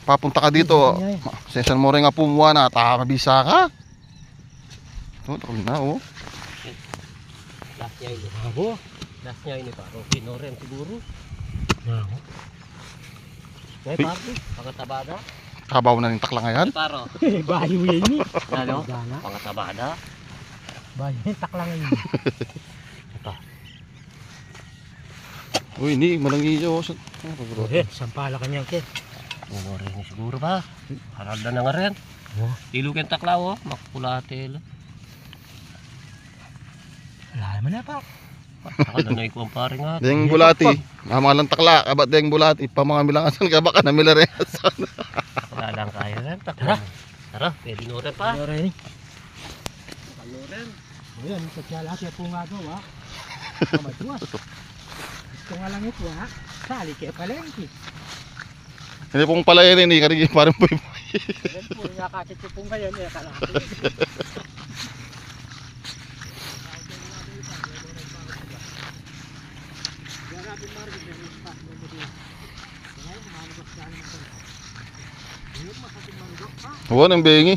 papunta ka dito. Sesan mo rin nga pumuha na, mabisa ka. Oh, takol na oh. Last niya ini. Abo. Last niya ini paro. Pinoren siguro. Nako. May party, pangatabada. Kabaw na ng takla ngayon. Paro. Bayo yan eh. Ano? Pangatabada. Bayo yan, takla ngayon. Uy, ni malangi yo. Sampala kanyang kit. Pinoren ni siguro ba? Haralda na nga rin. Ilukin takla oh. Makulatil. Wala naman na pa. Ako na ikuang pare nga. Deng bulati. Mamalang takla, kabat deng bulati. Pamangami lang asan ka baka na milaresan. Wala lang kaya rin. Tara. Tara, pwede noren pa. Pinoren eh. Pinoren. Ayan, lahat yung pungagaw ha. Kamadwas. Gusto nga lang ito ha. Sali kaya palengke. Hindi pong pala yun eh, karigi parang boy. Ayan po, nakakit yung pong ngayon eh. Kalaki. Huwag nang bengi.